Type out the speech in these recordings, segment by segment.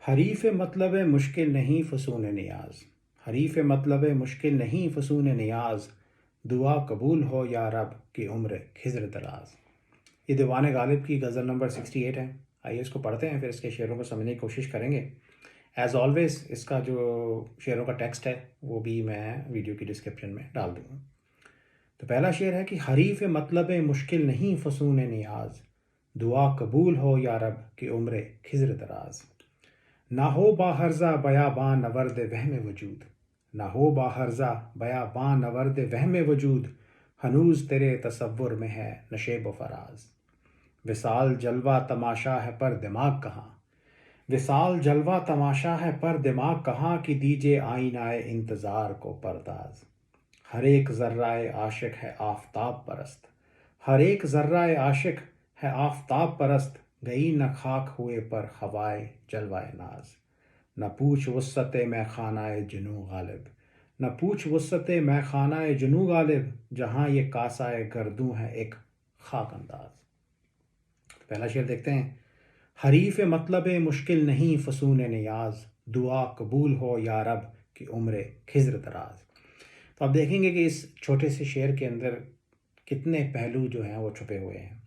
हरीफ मतलब मुश्किल नहीं फ़सून नियाज़। हरीफ मतलब मुश्किल नहीं फ़सून नियाज़। दुआ कबूल हो या रब की उम्र खिज़्र दराज़। ये दीवान गालिब की गज़ल नंबर 68 है। आइए इसको पढ़ते हैं, फिर इसके शेरों को समझने की कोशिश करेंगे। एज़ ऑलवेज़ इसका जो शेरों का टेक्स्ट है वो भी मैं वीडियो की डिस्क्रिप्शन में डाल दूँगा। तो पहला शेर है कि हरीफ मतलब मुश्किल नहीं फ़सून नियाज़। दुआ कबूल हो या रब की उम्र खिज़्र दराज़। ना हो बाहर्जा बयाबां नवर्द वहम वजूद। ना हो बाहर्जा बयाबां नवर्द वहम वजूद। हनूज तेरे तसव्वुर में है नशेब व फराज। विसाल जलवा तमाशा है पर दिमाग कहाँ। विसाल जलवा तमाशा है पर दिमाग कहाँ कि दीजिए आईनाए इंतज़ार को परताज। हर एक ज़र्राए आशिक है आफताब परस्त। हर एक ज़र्राए आशिक है आफताब परस्त। गई न खाक हुए पर हवाए जलवाए नाज। न पूछ वुस्सत मैं खानाए जुनू गालिब। न पूछ वुस्सत मैं खानाए जुनू गालिब। जहाँ ये कासाए गर्दू है एक खाक अंदाज। पहला शेर देखते हैं। हरीफ मतलब मुश्किल नहीं फ़सून नियाज। दुआ कबूल हो या रब की उम्र खिज़्र दराज। तो आप देखेंगे कि इस छोटे से शेर के अंदर कितने पहलू जो हैं वो छुपे हुए हैं।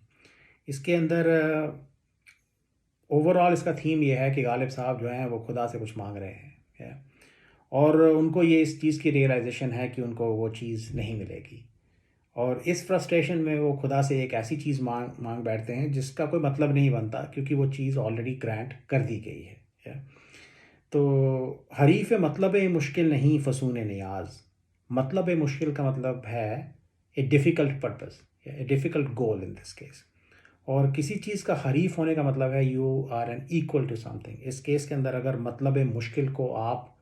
इसके अंदर ओवरऑल इसका थीम ये है कि गालिब साहब जो हैं वो खुदा से कुछ मांग रहे हैं और उनको ये इस चीज़ की रियलाइजेशन है कि उनको वो चीज़ नहीं मिलेगी, और इस फ्रस्ट्रेशन में वो खुदा से एक ऐसी चीज़ मांग मांग बैठते हैं जिसका कोई मतलब नहीं बनता, क्योंकि वो चीज़ ऑलरेडी ग्रांट कर दी गई है। तो हरीफ मतलब मुश्किल नहीं फ़सून नियाज। मतलब मुश्किल का मतलब है ए डिफ़िकल्ट पर्पस या a difficult goal in this case. और किसी चीज़ का हरीफ होने का मतलब है you are an equal to something. इस केस के अंदर अगर मतलब मुश्किल को आप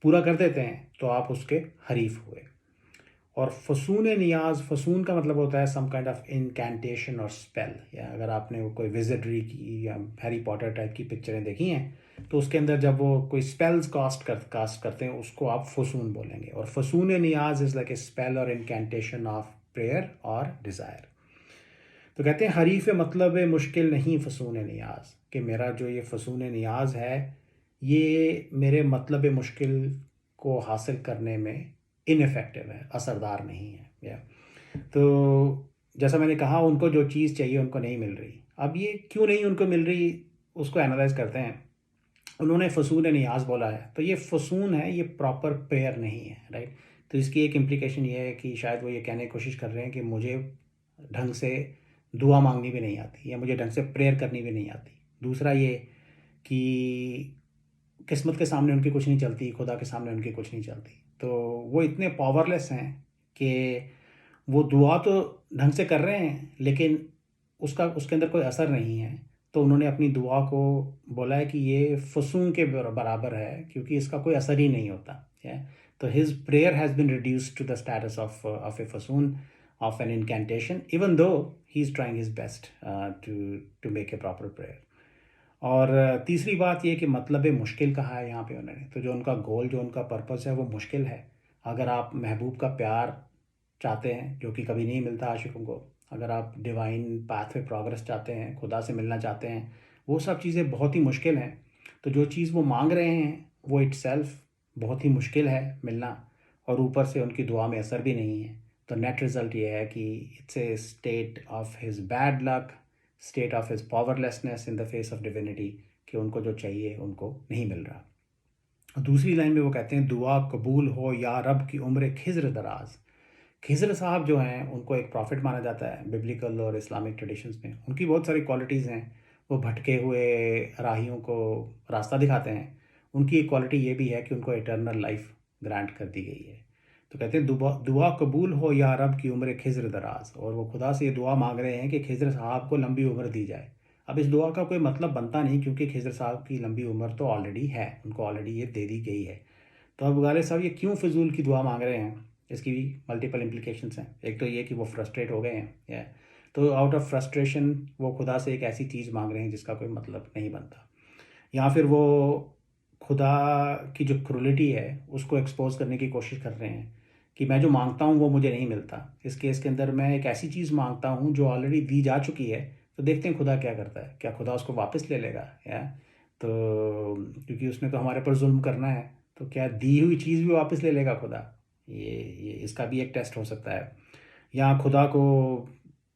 पूरा कर देते हैं तो आप उसके हरीफ हुए। और फ़सून नियाज़, फ़सून का मतलब होता है सम काइंड ऑफ इनकैंटेशन और स्पेल। या अगर आपने वो कोई विज़िटरी की या हैरी पॉटर टाइप की पिक्चरें देखी हैं तो उसके अंदर जब वो कोई स्पेल्स कास्ट करते हैं उसको आप फ़सून बोलेंगे। और फ़सून नियाज़ इज़ लाइक ए स्पेल और इनकैंटेशन ऑफ प्रेयर और डिज़ायर। तो कहते हैं हरीफ मतलब मुश्किल नहीं फ़सून नियाज़, कि मेरा जो ये फ़सून नियाज़ है ये मेरे मतलब मुश्किल को हासिल करने में इनफेक्टिव है, असरदार नहीं है। या तो जैसा मैंने कहा, उनको जो चीज़ चाहिए उनको नहीं मिल रही। अब ये क्यों नहीं उनको मिल रही, उसको एनालाइज करते हैं। उन्होंने फ़सून नियाज़ बोला है, तो ये फ़सून है, ये प्रॉपर प्रेयर नहीं है, राइट। तो इसकी एक इम्प्लीकेशन ये है कि शायद वो ये कहने की कोशिश कर रहे हैं कि मुझे ढंग से दुआ मांगनी भी नहीं आती या मुझे ढंग से प्रेयर करनी भी नहीं आती। दूसरा ये कि किस्मत के सामने उनकी कुछ नहीं चलती, खुदा के सामने उनकी कुछ नहीं चलती। तो वो इतने पावरलेस हैं कि वो दुआ तो ढंग से कर रहे हैं लेकिन उसका उसके अंदर कोई असर नहीं है। तो उन्होंने अपनी दुआ को बोला है कि ये फ़सून के बराबर है, क्योंकि इसका कोई असर ही नहीं होता है। तो his prayer has been reduced to the status of a फ़सून, of an incantation, even though he is trying his best to to make a proper prayer. और तीसरी बात ये कि मतलब मुश्किल कहा है यहाँ पे उन्होंने, तो जो उनका गोल, जो उनका पर्पस है वो मुश्किल है। अगर आप महबूब का प्यार चाहते हैं जो कि कभी नहीं मिलता आशिकों को, अगर आप डिवाइन पाथ में प्रोग्रेस चाहते हैं, खुदा से मिलना चाहते हैं, वो सब चीज़ें बहुत ही मुश्किल हैं। तो जो चीज़ वो मांग रहे हैं वो इट्सेल्फ बहुत ही मुश्किल है मिलना, और ऊपर से उनकी दुआ में असर भी नहीं है। तो नेट रिज़ल्ट ये है कि it's a state of his bad luck, state of his powerlessness in the face of divinity, कि उनको जो चाहिए उनको नहीं मिल रहा। दूसरी लाइन में वो कहते हैं दुआ कबूल हो या रब की उम्र खिज़्र दराज। खिज़्र साहब जो हैं उनको एक प्रॉफिट माना जाता है बिब्लिकल और इस्लामिक ट्रेडिशंस में। उनकी बहुत सारी क्वालिटीज़ हैं। वो भटके हुए राहियों को रास्ता दिखाते हैं। उनकी एक क्वालिटी ये भी है कि उनको इटर्नल लाइफ ग्रांट कर दी गई है। तो कहते हैं दुआ दुआ कबूल हो या रब की उम्र खिज़्र दराज। और वो खुदा से ये दुआ मांग रहे हैं कि खिज़्र साहब को लंबी उम्र दी जाए। अब इस दुआ का कोई मतलब बनता नहीं, क्योंकि खिज़्र साहब की लंबी उम्र तो ऑलरेडी है, उनको ऑलरेडी ये दे दी गई है। तो अब गालिब साहब ये क्यों फ़िजूल की दुआ मांग रहे हैं, इसकी भी मल्टीपल इम्प्लीकेशंस हैं। एक तो ये कि वो फ्रस्ट्रेट हो गए हैं, या तो आउट ऑफ फ्रस्ट्रेशन वो खुदा से एक ऐसी चीज़ मांग रहे हैं जिसका कोई मतलब नहीं बनता, या फिर वो खुदा की जो क्रूलिटी है उसको एक्सपोज करने की कोशिश कर रहे हैं कि मैं जो मांगता हूँ वो मुझे नहीं मिलता। इस केस के अंदर मैं एक ऐसी चीज़ मांगता हूँ जो ऑलरेडी दी जा चुकी है, तो देखते हैं खुदा क्या करता है। क्या खुदा उसको वापस ले लेगा, या तो क्योंकि उसने तो हमारे पर जुल्म करना है, तो क्या दी हुई चीज़ भी वापस ले लेगा खुदा? ये इसका भी एक टेस्ट हो सकता है। या खुदा को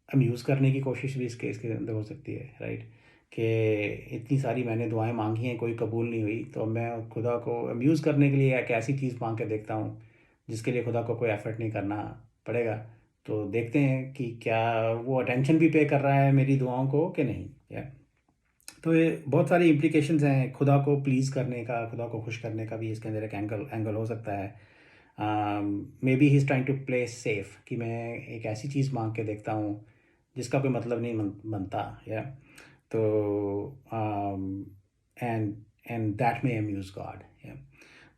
अम्यूज़ करने की कोशिश भी इसके अंदर हो सकती है, राइट? कि इतनी सारी मैंने दुआएं मांगी हैं, कोई कबूल नहीं हुई, तो मैं खुदा को अम्यूज़ करने के लिए एक ऐसी चीज़ मांग के देखता हूँ जिसके लिए खुदा को कोई एफर्ट नहीं करना पड़ेगा। तो देखते हैं कि क्या वो अटेंशन भी पे कर रहा है मेरी दुआओं को कि नहीं। या तो ये बहुत सारी इम्प्लीकेशंस हैं खुदा को प्लीज़ करने का, खुदा को खुश करने का भी इसके अंदर एक एंगल हो सकता है। May be he is trying to play safe, कि मैं एक ऐसी चीज़ मांग के देखता हूँ जिसका कोई मतलब नहीं बनता। या तो and and that may Amuse God. या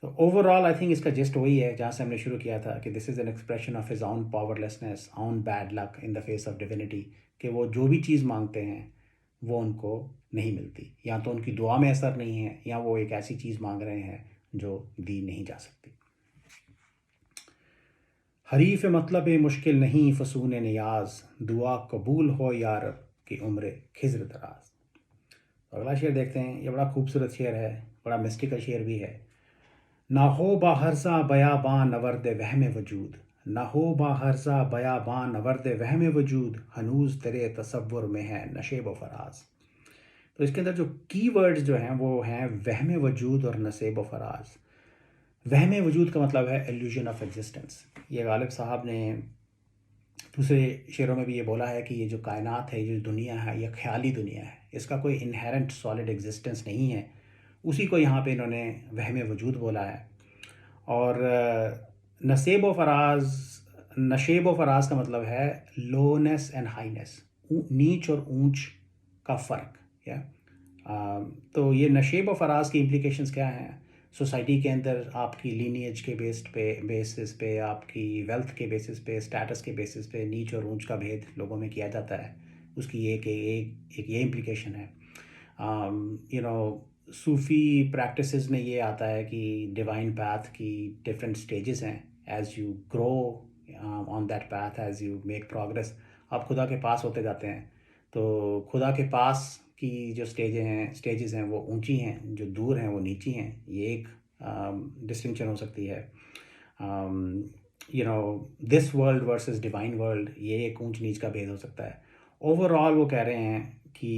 तो ओवरऑल आई थिंक इसका जस्ट वही है जहाँ से हमने शुरू किया था, कि this is an expression of his on powerlessness, on bad luck in the face of divinity, कि वो जो भी चीज़ मांगते हैं वो उनको नहीं मिलती, या तो उनकी दुआ में असर नहीं है, या वो एक ऐसी चीज़ मांग रहे हैं जो दी नहीं जा सकती। हरीफ मतलब मुश्किल नहीं फसून नियाज, दुआ कबूल हो यार की उम्र खिज़्र दराज। तो अगला शेर देखते हैं, ये बड़ा खूबसूरत शेर है, बड़ा मिस्टिकल शेर भी है। ना हो बाहरसा बयाबां नवर्द वहम वजूद, ना हो बाहरसा बयाबां नवर्द वहम वजूद, हनूज तेरे तसव्वुर में है नशेब व फराज। तो इसके अंदर जो की वर्ड्स जो हैं वो हैं वहम वजूद और नसेब व फराज। वहम वजूद का मतलब है इल्यूजन ऑफ एग्जिस्टेंस। ये गालिब साहब ने दूसरे शेरों में भी ये बोला है कि ये जो कायनात है, ये जो दुनिया है, ये ख्याली दुनिया है, इसका कोई इनहेरेंट सॉलिड एग्जिस्टेंस नहीं है। उसी को यहाँ पे इन्होंने वहम वजूद बोला है। और नसेब व फराज, नशेब व फराज का मतलब है लोनेस एंड हाईनेस, नीच और ऊंच का फ़र्क। या तो ये नशेब व फराज की इम्प्लीकेशंस क्या हैं? सोसाइटी के अंदर आपकी लीनिएज के बेसिस पे, आपकी वेल्थ के बेसिस पे, स्टेटस के बेसिस पे नीच और ऊंच का भेद लोगों में किया जाता है। उसकी एक ये इम्प्लीकेशन है। यू नो सूफ़ी प्रैक्टिसेस में ये आता है कि डिवाइन पाथ की डिफरेंट स्टेजेस हैं। As you grow on that path, as you make progress, आप खुदा के पास होते जाते हैं। तो खुदा के पास की जो स्टेजेस हैं वो ऊंची हैं, जो दूर हैं वो नीची हैं। ये एक डिस्टिंक्शन हो सकती है। You know this world versus divine world, ये एक ऊंच नीच का भेद हो सकता है। ओवरऑल वो कह रहे हैं कि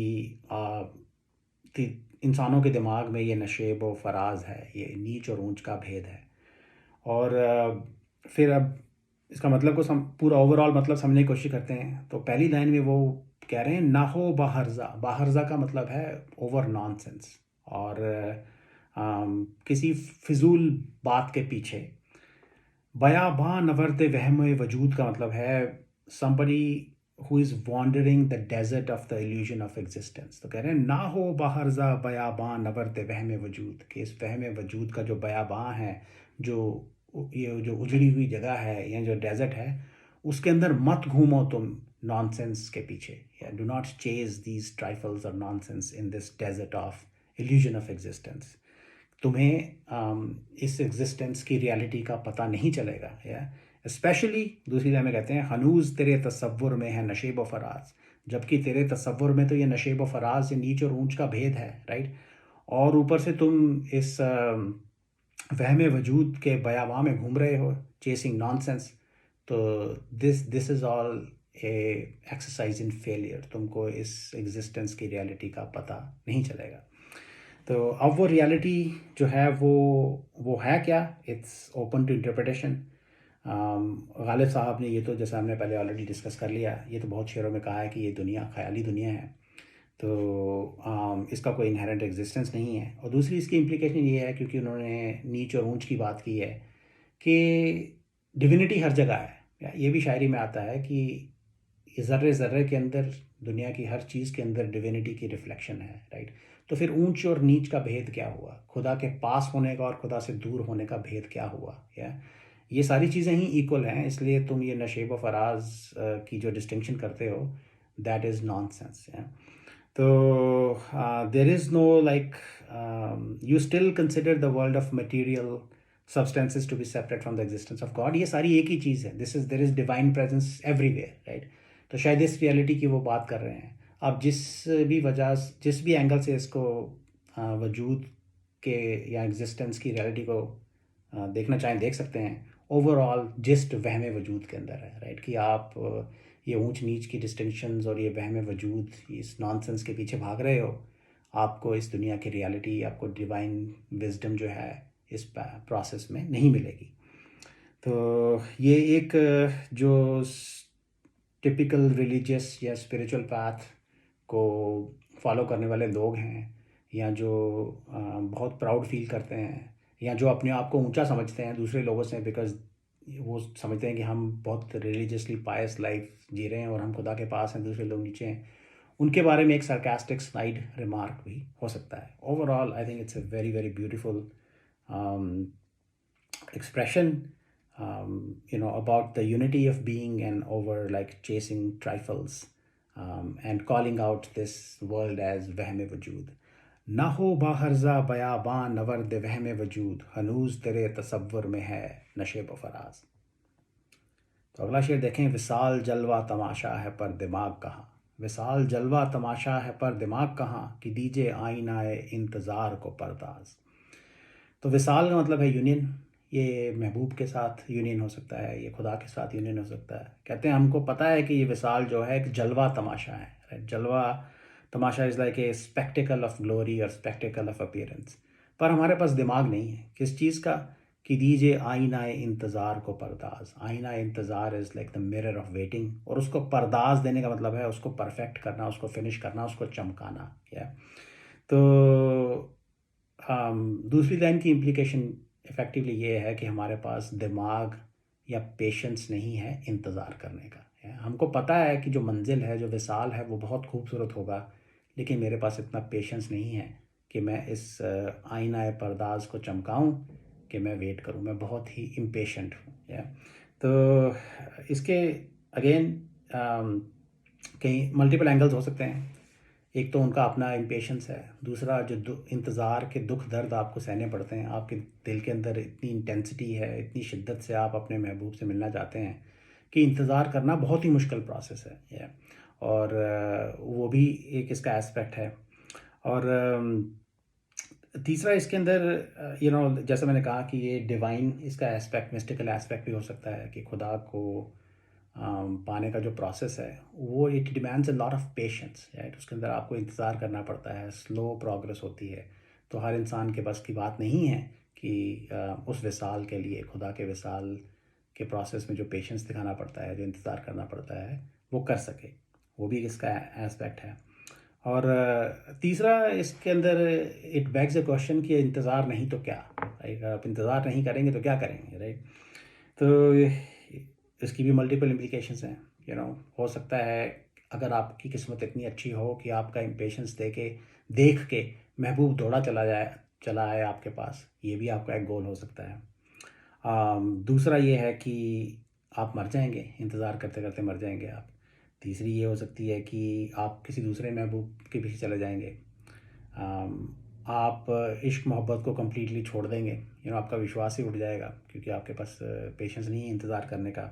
इंसानों के दिमाग में ये नशेब व फराज है, ये नीच और ऊंच का भेद है। और फिर अब इसका मतलब को पूरा ओवरऑल मतलब समझने की कोशिश करते हैं। तो पहली लाइन में वो कह रहे हैं ना हो बाहरजा। बाहरजा का मतलब है ओवर नॉनसेंस, और किसी फिजूल बात के पीछे। बयाबां नवर्द वहम वजूद का मतलब है somebody who is wandering the desert of the illusion of existence। तो कह रहे हैं ना हो बाहरजा बयाबां नवर्द वहम वजूद, कि इस वहम वजूद का जो बयाबां है, जो ये जो उजड़ी हुई जगह है या जो डेजर्ट है, उसके अंदर मत घूमो तुम नॉनसेंस के पीछे। या do not chase these trifles और nonsense in this desert of illusion of existence. तुम्हें इस एग्जिस्टेंस की रियलिटी का पता नहीं चलेगा। या स्पेशली दूसरी लाइन में कहते हैं हनूज तेरे तसव्वुर में है नशेब व फराज, जबकि तेरे तसव्वुर में तो ये नशेब व फराज, ये नीच और ऊंच का भेद है, राइट? और ऊपर से तुम इस वहम वजूद के बयाबा में घूम रहे हो, चेसिंग नॉनसेंस। तो this is all A exercise in failure. तुमको इस एग्जिस्टेंस की रियलिटी का पता नहीं चलेगा। तो अब वो रियलिटी जो है वो है क्या? It's open to interpretation. Ghalib साहब ने ये तो जैसा हमने पहले ऑलरेडी डिस्कस कर लिया, ये तो बहुत शेरों में कहा है कि ये दुनिया ख्याली दुनिया है। तो इसका कोई इनहेरेंट एग्जिस्टेंस नहीं है। और दूसरी इसकी इम्प्लीकेशन ये है, क्योंकि उन्होंने नीच और ऊंच की बात की है, कि डिविनिटी हर जगह है। ये भी शायरी में आता है कि ज़र्रे ज़र्रे के अंदर, दुनिया की हर चीज़ के अंदर डिविनिटी की रिफ्लेक्शन है, राइट? तो फिर ऊंच और नीच का भेद क्या हुआ? खुदा के पास होने का और खुदा से दूर होने का भेद क्या हुआ? या ये सारी चीज़ें ही इक्वल हैं, इसलिए तुम ये नशेब व फराज की जो डिस्टिंक्शन करते हो, दैट इज़ नॉनसेंस। तो there is no like, you still consider the world of material substances to be separate from the existence of God। ये सारी एक ही चीज़ है। There is divine presence everywhere, right? तो शायद इस रियलिटी की वो बात कर रहे हैं। आप जिस भी एंगल से इसको वजूद के या एग्जिस्टेंस की रियलिटी को देखना चाहें देख सकते हैं। ओवरऑल जिस्ट वहम वजूद के अंदर है, राइट, कि आप ये ऊंच नीच की डिस्टिंक्शंस और ये वहम वजूद, इस नॉनसेंस के पीछे भाग रहे हो, आपको इस दुनिया की रियलिटी, आपको डिवाइन विजडम जो है इस प्रोसेस में नहीं मिलेगी। तो ये एक जो टिपिकल रिलीजियस या स्पिरिचुअल पाथ को फॉलो करने वाले लोग हैं, या जो बहुत प्राउड फील करते हैं, या जो अपने आप को ऊंचा समझते हैं दूसरे लोगों से, बिकॉज वो समझते हैं कि हम बहुत रिलीजियसली पायस लाइफ जी रहे हैं और हम खुदा के पास हैं, दूसरे लोग नीचे हैं, उनके बारे में एक sarcastic स्लाइड रिमार्क भी हो सकता है। Overall I think it's a very very beautiful expression, about the unity of being and over like chasing trifles, and calling out this world as वहम वजूद। ना हो बाहरजा बयाबान नवर्द वहम वजूद, हनूज तेरे तसव्वुर में है नशेब फराज। तो अगला शेर देखें, विसाल जलवा तमाशा है पर दिमाग कहाँ। विसाल जलवा तमाशा है पर दिमाग कहाँ, कि दीजिए आईनाए इंतज़ार को परदाज। तो विसाल का मतलब है यूनियन। ये महबूब के साथ यूनियन हो सकता है, ये खुदा के साथ यूनियन हो सकता है। कहते हैं हमको पता है कि ये विसाल जो है एक जलवा तमाशा है, राइट। जलवा तमाशा is like a spectacle of glory और स्पेक्टिकल ऑफ अपीयरेंस। पर हमारे पास दिमाग नहीं है किस चीज़ का, कि दीजिए आईना इंतज़ार को परदाज। आईना इंतज़ार is like the mirror of waiting, और उसको परदाज देने का मतलब है उसको परफेक्ट करना, उसको फिनिश करना, उसको चमकाना। या तो दूसरी लाइन की इम्प्लीकेशन इफ़ेक्टिवली ये है कि हमारे पास दिमाग या पेशेंस नहीं है इंतज़ार करने का। हमको पता है कि जो मंजिल है, जो विसाल है, वो बहुत खूबसूरत होगा, लेकिन मेरे पास इतना पेशेंस नहीं है कि मैं इस आईना परदाज को चमकाऊं, कि मैं वेट करूं। मैं बहुत ही इम्पेशेंट हूँ। तो इसके अगेन कई मल्टीपल एंगल्स हो सकते हैं। एक तो उनका अपना इम्पेशेंस है, दूसरा जो इंतज़ार के दुख दर्द आपको सहने पड़ते हैं, आपके दिल के अंदर इतनी इंटेंसिटी है, इतनी शिद्दत से आप अपने महबूब से मिलना चाहते हैं कि इंतज़ार करना बहुत ही मुश्किल प्रोसेस है। ये और वो भी एक इसका एस्पेक्ट है। और तीसरा इसके अंदर जैसा मैंने कहा कि ये डिवाइन इसका एस्पेक्ट, मिस्टिकल एस्पेक्ट भी हो सकता है, कि खुदा को पाने का जो प्रोसेस है वो it demands a lot of patience, right. उसके अंदर आपको इंतज़ार करना पड़ता है, स्लो प्रोग्रेस होती है। तो हर इंसान के बस की बात नहीं है कि उस विसाल के लिए, खुदा के विसाल के प्रोसेस में जो पेशेंस दिखाना पड़ता है, जो इंतज़ार करना पड़ता है, वो कर सके। वो भी इसका एस्पेक्ट है। और तीसरा इसके अंदर इट बैग्स अ क्वेश्चन कि इंतज़ार नहीं तो क्या, राइट। आप इंतज़ार नहीं करेंगे तो क्या करेंगे, राइट। तो इसकी भी मल्टीपल इम्प्लीकेशंस हैं। हो सकता है अगर आपकी किस्मत इतनी अच्छी हो कि आपका इम्पेशेंस देख के महबूब दौड़ा चला आए आपके पास, ये भी आपका एक गोल हो सकता है। दूसरा ये है कि आप मर जाएंगे, इंतज़ार करते करते मर जाएंगे आप। तीसरी ये हो सकती है कि आप किसी दूसरे महबूब के पीछे चले जाएंगे। आप इश्क मोहब्बत को कम्प्लीटली छोड़ देंगे, आपका विश्वास ही उठ जाएगा, क्योंकि आपके पास पेशेंस नहीं है इंतज़ार करने का।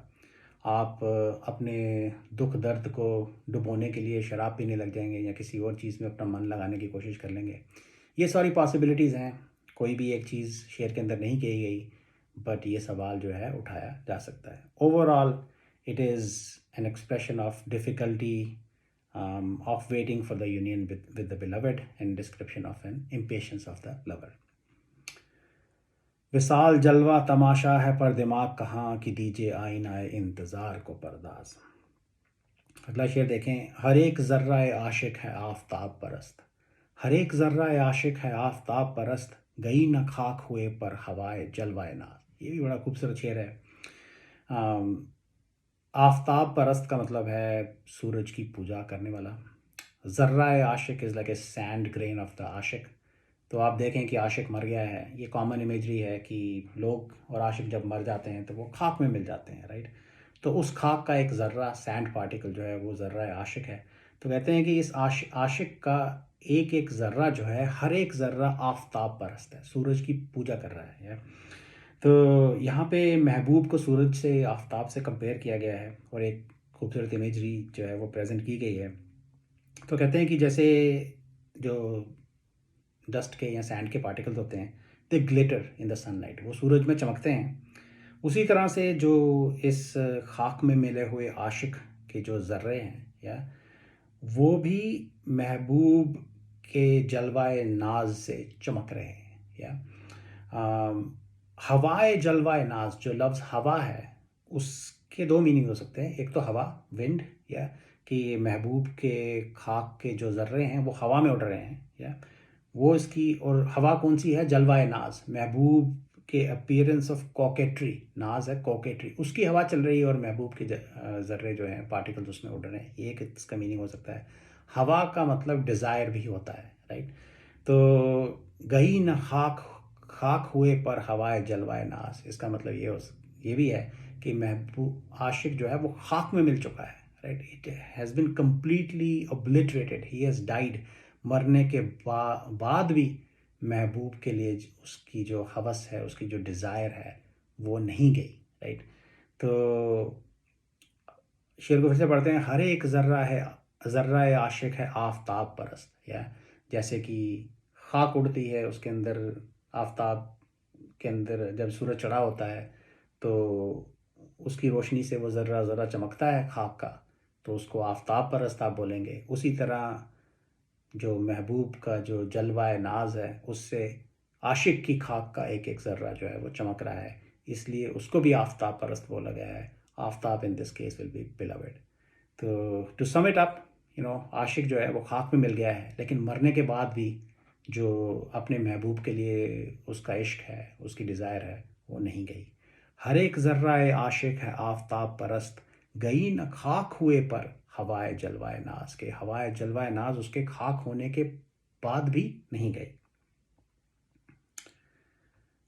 आप अपने दुख दर्द को डुबोने के लिए शराब पीने लग जाएंगे, या किसी और चीज़ में अपना मन लगाने की कोशिश कर लेंगे। ये सारी पॉसिबिलिटीज़ हैं, कोई भी एक चीज़ शेर के अंदर नहीं कही गई, बट ये सवाल जो है उठाया जा सकता है। Overall it is an expression of difficulty of waiting for the union with the beloved, and description of an impatience of the lover. विसाल जलवा तमाशा है पर दिमाग कहाँ, कि दीजिए आईनाए इंतज़ार को परदाज। अगला शेर देखें, हर एक ज़र्रा आशिक है आफताब परस्त। हर एक ज़र्रा आशिक है आफताब परस्त, गई न खाक हुए पर हवाए जलवाए नाज। ये भी बड़ा खूबसूरत शेर है। आफताब परस्त का मतलब है सूरज की पूजा करने वाला। ज़र्रा आशिक is like a sand grain of the आशिक। तो आप देखें कि आशिक मर गया है, ये कॉमन इमेजरी है कि लोग और आशिक जब मर जाते हैं तो वो खाक में मिल जाते हैं, राइट। तो उस खाक का एक ज़र्रा, सैंड पार्टिकल जो है, वो ज़र्रा आशिक है। तो कहते हैं कि इस आशिक का एक एक ज़र्रा जो है, हर एक ज़र्रा आफताब परस्त है, सूरज की पूजा कर रहा है। तो यहाँ पे महबूब को सूरज से, आफताब से कंपेयर किया गया है, और एक खूबसूरत इमेजरी जो है वो प्रेजेंट की गई है। तो कहते हैं कि जैसे जो डस्ट के या सैंड के पार्टिकल्स होते हैं, दे ग्लिटर इन द सनलाइट, वो सूरज में चमकते हैं। उसी तरह से जो इस खाक में मिले हुए आशिक के जो ज़र्रे हैं, या वो भी महबूब के जलवाए नाज से चमक रहे हैं। या हवाए जलवाए नाज, जो लफ्ज़ हवा है, उसके दो मीनिंग हो सकते हैं। एक तो हवा, विंड, या कि महबूब के खाक के जो ज़र्रे हैं वो हवा में उड़ रहे हैं, या वो इसकी। और हवा कौन सी है? जलवाए नाज, महबूब के अपीयरेंस ऑफ कॉकेट्री, नाज है कॉकेट्री, उसकी हवा चल रही है और महबूब के ज़र्रे जो हैं पार्टिकल्स उसमें उड़ रहे हैं। ये एक इसका मीनिंग हो सकता है। हवा का मतलब डिज़ायर भी होता है, राइट। तो गई न खाक, खाक हुए पर हवाए जलवाए नाज, इसका मतलब ये भी है कि महबूब आशिक जो है वो खाक में मिल चुका है, right. It has been completely obliterated, he has died. मरने के बाद भी महबूब के लिए उसकी जो हवस है, उसकी जो डिज़ायर है, वो नहीं गई, राइट। तो शेर को फिर से पढ़ते हैं। हर एक ज़र्रा आशिक है आफताब परस्त, या जैसे कि खाक उड़ती है, उसके अंदर आफताब के अंदर जब सूरज चढ़ा होता है तो उसकी रोशनी से वो ज़र्रा ज़र्रा चमकता है खाक का, तो उसको आफताब परस्त आप बोलेंगे। उसी तरह जो महबूब का जो जलवाए नाज है, उससे आशिक की खाक का एक एक ज़र्रा जो है वो चमक रहा है, इसलिए उसको भी आफताब परस्त बोला गया है। आफताब इन this case will be beloved. तो टू सम इट अप, आशिक जो है वो खाक में मिल गया है, लेकिन मरने के बाद भी जो अपने महबूब के लिए उसका इश्क है, उसकी डिज़ायर है, वो नहीं गई। हर एक ज़र्रा आशिक है आफताब परस्त, गई न खाक हुए पर हवाए जलवाए नाज, के हवाए जलवाए नाज उसके खाक होने के बाद भी नहीं गई।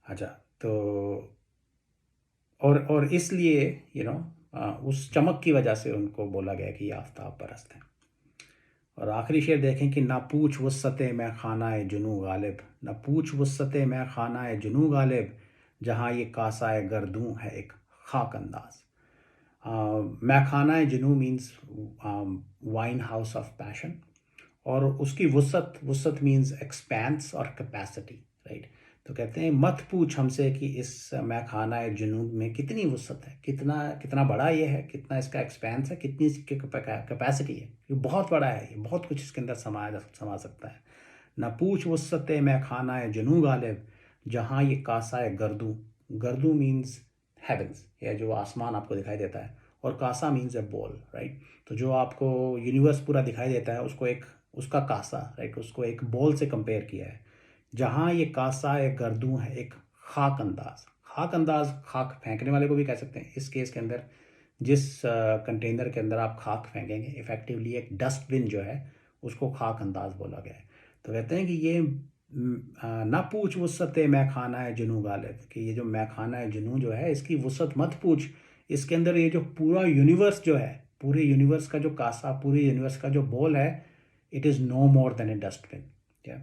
अच्छा, तो और इसलिए उस चमक की वजह से उनको बोला गया कि ये आफताब परस्त हैं। और आखिरी शेर देखें कि ना पूछ वुस्सत मैं खानाए जुनू गालिब, ना पूछ वुस्सत मैं खानाए जुनू गालिब, जहाँ ये कासाए गर्दूं है एक खाक अंदाज। मैं खानाए जुनू means wine house of passion, और उसकी वुसत, वुसत मीन्स एक्सपेंस और कैपेसिटी, राइट। तो कहते हैं मत पूछ हमसे कि इस मैं खाना जुनून में कितनी वुसत है, कितना कितना बड़ा ये है, कितना इसका एक्सपेंस है, कितनी इसकी कैपेसिटी है। ये बहुत बड़ा है, ये बहुत कुछ इसके अंदर समा सकता है। न पूछ वुसत मैं खाना जुनू गालिब, जहाँ ये कासा है गर्दू, गर्दू मीन्स हेवंस, या जो आसमान आपको दिखाई देता है, और कासा मीन्स ए बॉल, राइट। तो जो आपको यूनिवर्स पूरा दिखाई देता है, उसको एक उसका कासा, राइट, उसको एक बॉल से कंपेयर किया है। जहाँ ये कासा एक गर्दू है एक खाक अंदाज, खाक अंदाज खाक फेंकने वाले को भी कह सकते हैं। इस केस के अंदर जिस कंटेनर के अंदर आप खाक फेंकेंगे, इफ़ेक्टिवली एक डस्टबिन जो है, उसको खाक अंदाज बोला गया है। तो कहते हैं कि ये ना पूछ वुसत मैं खाना है जुनू गालिब, कि ये जो मैं खाना है जुनू जो है, इसकी वुसत मत पूछ। इसके अंदर ये जो पूरा यूनिवर्स जो है, पूरे यूनिवर्स का जो कासा, पूरे यूनिवर्स का जो बॉल है, it is no more than a dustbin. क्या?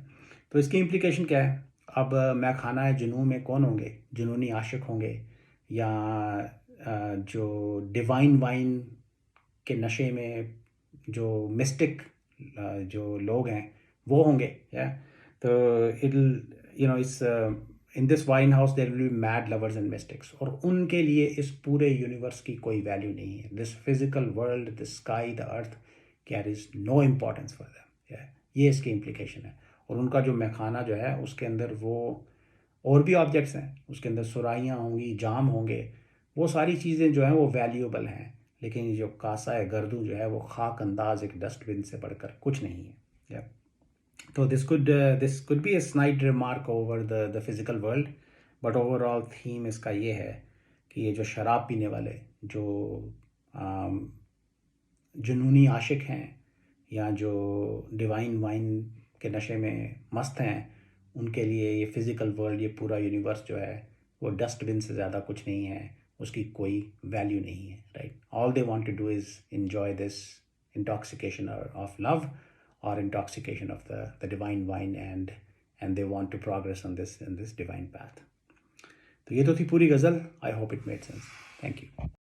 तो इसकी इम्प्लीकेशन क्या है? अब मैं खाना है जुनू में कौन होंगे? जुनूनी आशिक होंगे, या जो डिवाइन वाइन के नशे में जो मिस्टिक जो लोग हैं वो होंगे, या? तो इस in this wine house there will be mad lovers and mystics, और उनके लिए इस पूरे यूनिवर्स की कोई वैल्यू नहीं है। This physical world, the sky, the earth carries no importance for them, या? ये इसकी इम्प्लीकेशन है। और उनका जो मैखाना जो है, उसके अंदर वो और भी ऑब्जेक्ट्स हैं, उसके अंदर सुराहियाँ होंगी, जाम होंगे, वो सारी चीज़ें जो हैं वो वैल्यूएबल हैं। लेकिन जो कासा है गर्दू जो है, वो खाक अंदाज एक डस्टबिन से बढ़कर कुछ नहीं है, या? तो this could be A snide remark over the physical world, but overall theme इसका ये है कि ये जो शराब पीने वाले, जो जुनूनी आशिक हैं, या जो डिवाइन वाइन के नशे में मस्त हैं, उनके लिए ये फिज़िकल वर्ल्ड, ये पूरा यूनिवर्स जो है, वो डस्टबिन से ज़्यादा कुछ नहीं है, उसकी कोई वैल्यू नहीं है, right. All they want to do is enjoy this intoxication of love, और intoxication of the divine wine, and they want to progress on this in this divine path. तो ये तो थी पूरी गज़ल। I hope it made sense. Thank you.